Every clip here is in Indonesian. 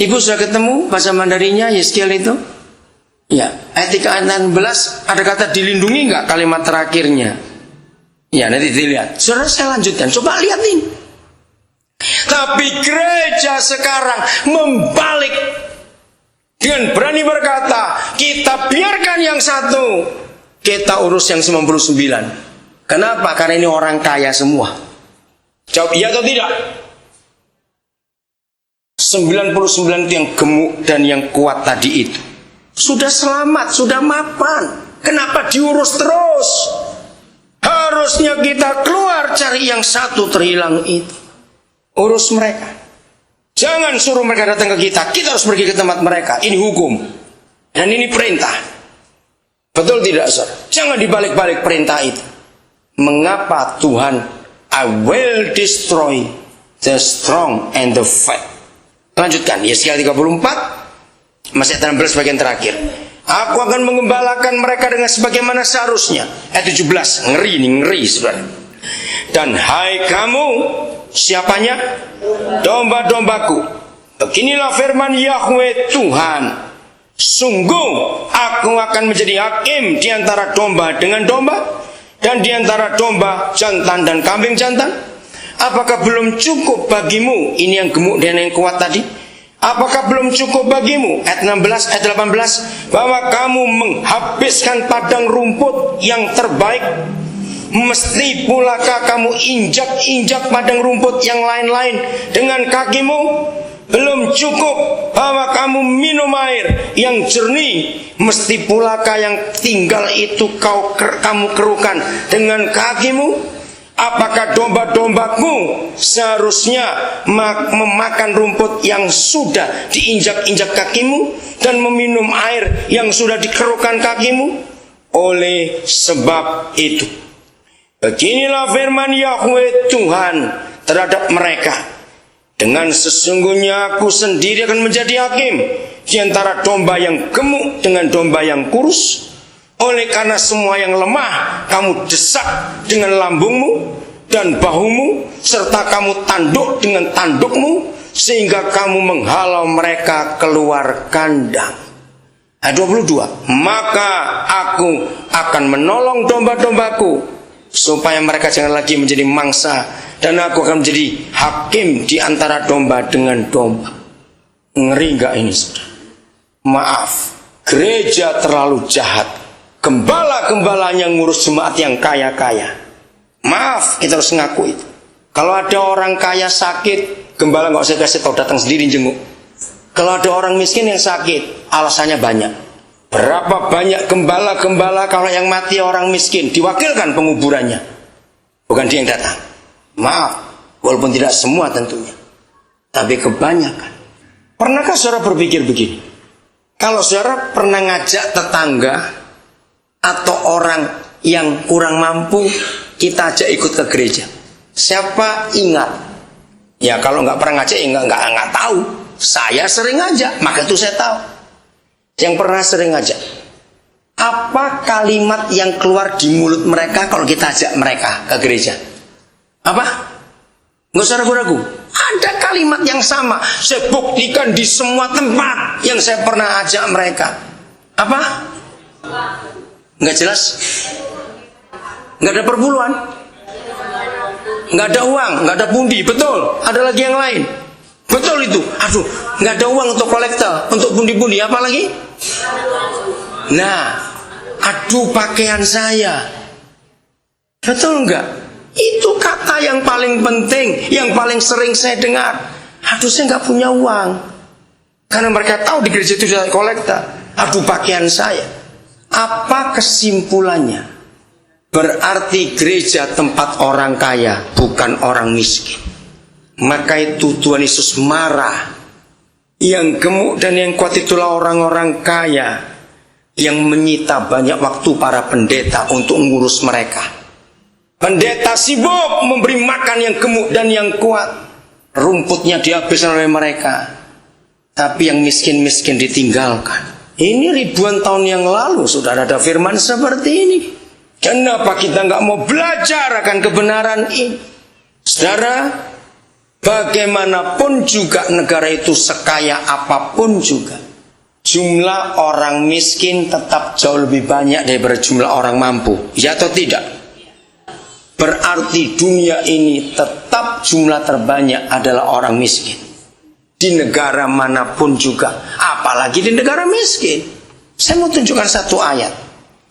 Ibu sudah ketemu bahasa Mandarinya Yeskiel itu? Ya, ayat 16 ada kata dilindungi nggak kalimat terakhirnya? Ya, nanti dilihat. Saudara, saya lanjutkan. Coba lihat ini. Tapi gereja sekarang membalik dengan berani berkata, kita biarkan yang satu, kita urus yang 99. Kenapa? Karena ini orang kaya semua. Jawab iya atau tidak? 99 itu yang gemuk dan yang kuat tadi itu sudah selamat, sudah mapan. Kenapa diurus terus? Harusnya kita keluar cari yang satu terhilang itu. Urus mereka. Jangan suruh mereka datang ke kita. Kita harus pergi ke tempat mereka. Ini hukum. Dan ini perintah. Betul tidak, saudara? Jangan dibalik-balik perintah itu. Mengapa Tuhan, I will destroy the strong and the fat. Lanjutkan, Yeskiel 34, masih 16 bagian terakhir. Aku akan mengembalakan mereka dengan sebagaimana seharusnya. Ayat 17, ngeri nih, ngeri saudara. Dan hai kamu, siapanya? Domba-dombaku. Beginilah firman Yahweh Tuhan. Sungguh aku akan menjadi hakim di antara domba dengan domba, dan di antara domba jantan dan kambing jantan. Apakah belum cukup bagimu? Ini yang gemuk dan yang kuat tadi. Apakah belum cukup bagimu? Ayat 16, ayat 18. Bahwa kamu menghabiskan padang rumput yang terbaik. Mesti pulakah kamu injak-injak padang rumput yang lain-lain dengan kakimu? Belum cukup bahwa kamu minum air yang jernih. Mesti pulakah yang tinggal itu kamu kerukan dengan kakimu? Apakah domba-dombaku seharusnya memakan rumput yang sudah diinjak-injak kakimu dan meminum air yang sudah dikerukan kakimu? Oleh sebab itu, beginilah firman Yahweh Tuhan terhadap mereka. Dengan sesungguhnya aku sendiri akan menjadi hakim di antara domba yang gemuk dengan domba yang kurus. Oleh karena semua yang lemah kamu desak dengan lambungmu dan bahumu, serta kamu tanduk dengan tandukmu, sehingga kamu menghalau mereka keluar kandang. Ayat 22. Maka aku akan menolong domba-dombaku, supaya mereka jangan lagi menjadi mangsa, dan aku akan menjadi hakim di antara domba dengan domba. Ngeri gak ini, saudara? Maaf, gereja terlalu jahat. Gembala-gembalanya ngurus jemaat yang kaya-kaya. Maaf, kita harus ngaku itu. Kalau ada orang kaya sakit, gembala gak usah kasih tahu, datang sendiri jenguk. Kalau ada orang miskin yang sakit, alasannya banyak. Berapa banyak gembala-gembala kalau yang mati orang miskin, diwakilkan penguburannya, bukan dia yang datang. Maaf, walaupun tidak semua tentunya, tapi kebanyakan. Pernahkah saudara berpikir begini? Kalau saudara pernah ngajak tetangga atau orang yang kurang mampu, kita ajak ikut ke gereja, siapa ingat? Ya kalau nggak pernah ngajak, ya nggak tahu. Saya sering ngajak, maka itu saya tahu. Yang pernah sering ngajak, apa kalimat yang keluar di mulut mereka kalau kita ajak mereka ke gereja? Apa? Nggak usah ragu-ragu. Ada kalimat yang sama. Saya buktikan di semua tempat yang saya pernah ajak mereka. Apa? Nggak jelas. Nggak ada perpuluhan, nggak ada uang, nggak ada pundi. Betul. Ada lagi yang lain. Betul itu. Aduh, nggak ada uang untuk kolektor, untuk pundi-pundi. Apa lagi? Nah, aduh pakaian saya. Betul nggak? Itu kata yang paling penting, yang paling sering saya dengar. Aduh, saya nggak punya uang. Karena mereka tahu di gereja itu sudah kolektor. Aduh pakaian saya. Apa kesimpulannya? Berarti gereja tempat orang kaya, bukan orang miskin. Maka itu Tuhan Yesus marah. Yang gemuk dan yang kuat itulah orang-orang kaya, yang menyita banyak waktu para pendeta untuk mengurus mereka. Pendeta sibuk memberi makan yang gemuk dan yang kuat, rumputnya dihabiskan oleh mereka, tapi yang miskin-miskin ditinggalkan. Ini ribuan tahun yang lalu sudah ada firman seperti ini. Kenapa kita nggak mau belajar akan kebenaran ini? Saudara, Bagaimanapun juga negara itu sekaya apapun juga, jumlah orang miskin tetap jauh lebih banyak daripada jumlah orang mampu. Ya atau tidak? Berarti dunia ini tetap jumlah terbanyak adalah orang miskin. Di negara manapun juga, apalagi di negara miskin. Saya mau tunjukkan satu ayat.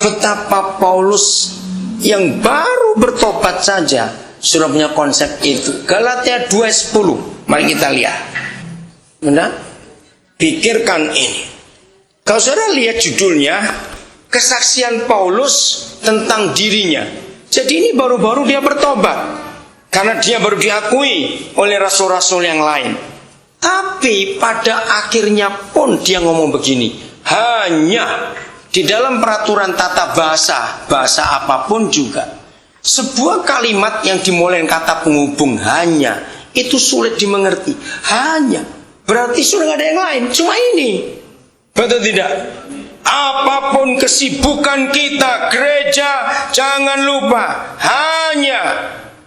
Betapa Paulus yang baru bertobat saja sudah punya konsep itu. Galatia 2:10. Mari kita lihat. Benar? Pikirkan ini. Kalau saudara lihat judulnya, kesaksian Paulus tentang dirinya. Jadi ini baru-baru dia bertobat, karena dia baru diakui oleh rasul-rasul yang lain. Tapi pada akhirnya pun dia ngomong begini, hanya di dalam peraturan tata bahasa apapun juga, sebuah kalimat yang dimulai dengan kata penghubung hanya, itu sulit dimengerti. Hanya berarti sudah nggak ada yang lain, cuma ini. Betul tidak? Apapun kesibukan kita, gereja, jangan lupa hanya.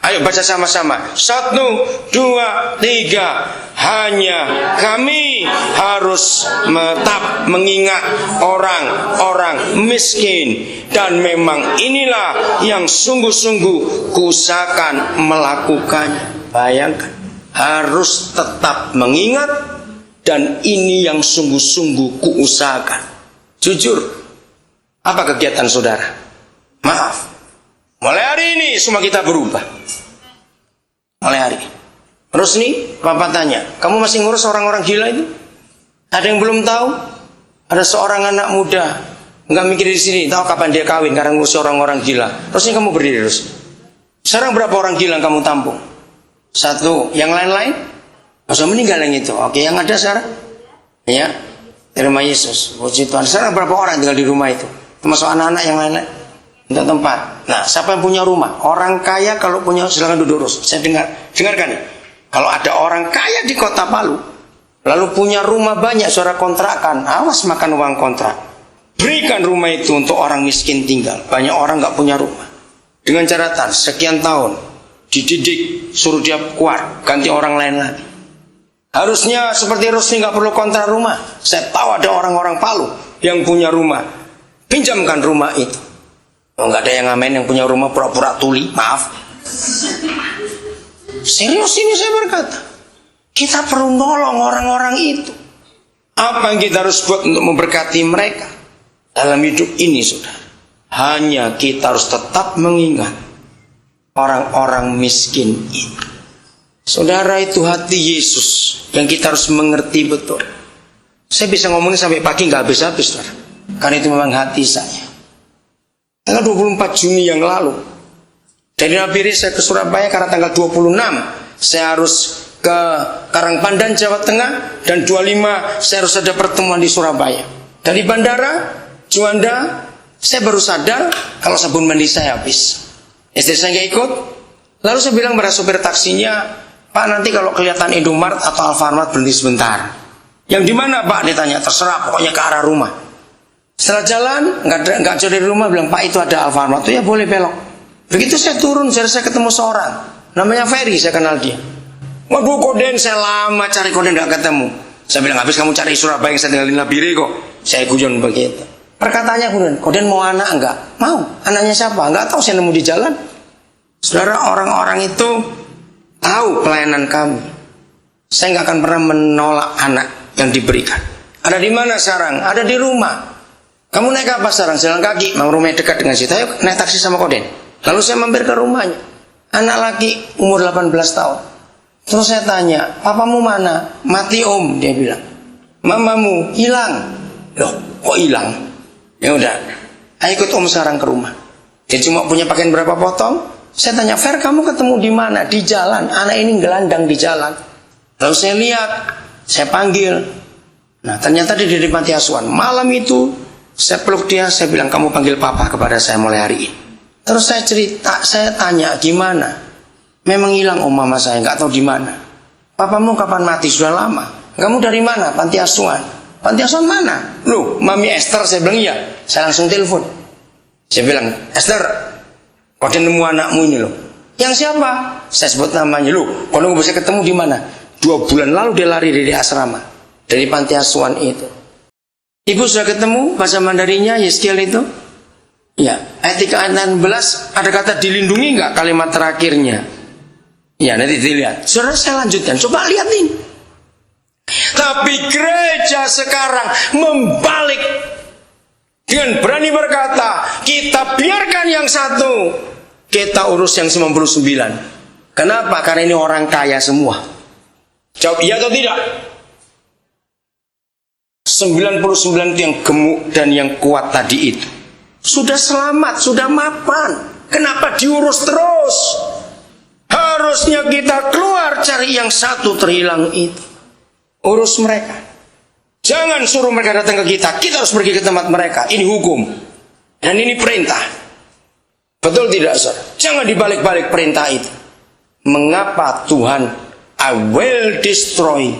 Ayo baca sama-sama. 1, 2, 3. Hanya kami harus tetap mengingat orang-orang miskin. Dan memang inilah yang sungguh-sungguh kuusahakan melakukannya. Bayangkan, harus tetap mengingat. Dan ini yang sungguh-sungguh kuusahakan. Jujur, apa kegiatan saudara? Maaf, mulai hari ini semua kita berubah. Mulai hari. Terus nih, Papa tanya, kamu masih ngurus orang-orang gila itu? Ada yang belum tahu? Ada seorang anak muda, nggak mikir di sini, tahu kapan dia kawin karena ngurus orang-orang gila. Terus ini kamu berdiri terus. Sekarang berapa orang gila yang kamu tampung? 1, yang lain-lain? Masa meninggal yang itu? Oke, yang ada sekarang? Ya. Terima Yesus, puji Tuhan. Sekarang berapa orang tinggal di rumah itu? Termasuk anak-anak yang lain-lain. Untuk tempat. Nah, siapa yang punya rumah? Orang kaya kalau punya, silakan duduk terus. Saya dengarkan nih. Kalau ada orang kaya di kota Palu, lalu punya rumah banyak, saudara kontrakan, awas makan uang kontrak. Berikan rumah itu untuk orang miskin tinggal. Banyak orang nggak punya rumah. Dengan catatan sekian tahun dididik, suruh dia keluar, ganti orang lain lagi. Harusnya seperti Rusni nggak perlu kontrak rumah. Saya tahu ada orang-orang Palu yang punya rumah, pinjamkan rumah itu. Oh, nggak ada yang ngamen yang punya rumah pura-pura tuli, maaf. Serius ini saya berkata, kita perlu nolong orang-orang itu. Apa yang kita harus buat untuk memberkati mereka dalam hidup ini, saudara? Hanya kita harus tetap mengingat orang-orang miskin ini. Saudara, itu hati Yesus yang kita harus mengerti betul. Saya bisa ngomongin sampai pagi nggak habis-habis, saudara. Karena itu memang hati saya. Tanggal 24 Juni yang lalu, dari Nabire saya ke Surabaya karena tanggal 26 saya harus ke Karangpandan, Jawa Tengah, dan 25 saya harus ada pertemuan di Surabaya. Dari bandara Juanda, saya baru sadar kalau sabun mandi saya habis. Istri saya nggak ikut. Lalu saya bilang pada sopir taksinya, Pak, nanti kalau kelihatan Indomaret atau Alfamart berhenti sebentar. Yang di mana, Pak? Ditanya. Terserah, pokoknya ke arah rumah. Setelah jalan, nggak jauh dari rumah, bilang, Pak, itu ada Alfamart. Itu ya boleh belok. Begitu saya turun, saya ketemu seorang. Namanya Ferry, saya kenal dia. Waduh, Koden, saya lama cari Koden, nggak ketemu. Saya bilang, habis kamu cari Surabaya yang saya tinggalin Nabire kok. Saya guyon begitu. Perkataannya Koden mau anak enggak? Mau. Anaknya siapa? Enggak tahu, saya nemu di jalan. Saudara, orang-orang itu tahu pelayanan kami. Saya nggak akan pernah menolak anak yang diberikan. Ada di mana sekarang? Ada di rumah. Kamu naik apa sekarang? Jalan kaki. Mau rumahnya dekat dengan situ. Ayo naik taksi sama Koden. Lalu saya mampir ke rumahnya. Anak laki umur 18 tahun. Terus saya tanya, papamu mana? Mati om, dia bilang. Mamamu hilang. Loh, kok hilang? Ya udah, ayo ikut om sekarang ke rumah. Dia cuma punya pakaian berapa potong. Saya tanya, Fer, kamu ketemu di mana? Di jalan. Anak ini gelandang di jalan. Lalu saya lihat, saya panggil. Nah, ternyata dia di panti asuhan. Malam itu, saya peluk dia, saya bilang, kamu panggil papa kepada saya mulai hari ini. Terus saya cerita, saya tanya, gimana? Memang hilang om mama saya, nggak tahu di mana. Papamu kapan mati? Sudah lama. Kamu dari mana? Panti asuhan. Panti asuhan mana? Loh, Mami Esther. Saya bilang, iya. Saya langsung telepon. Saya bilang, Esther, Koden nemu anakmu ini loh. Yang siapa? Saya sebut namanya. Loh, kalau bisa ketemu di mana? 2 bulan lalu dia lari dari asrama, dari panti asuhan itu. Ibu sudah ketemu bahasa Mandarinnya Yeskiel itu? Ya, ayat 3:16 ada kata dilindungi nggak kalimat terakhirnya? Ya, nanti dilihat. Saudara, saya lanjutkan. Coba lihat ini. Tapi gereja sekarang membalik dengan berani berkata, kita biarkan yang satu, kita urus yang 99. Kenapa? Karena ini orang kaya semua. Jawab iya atau tidak? 99 itu yang gemuk dan yang kuat tadi itu sudah selamat, sudah mapan. Kenapa diurus terus? Harusnya kita keluar cari yang satu terhilang itu. Urus mereka. Jangan suruh mereka datang ke kita. Kita harus pergi ke tempat mereka. Ini hukum. Dan ini perintah. Betul tidak, saudara? Jangan dibalik-balik perintah itu. Mengapa Tuhan I will destroy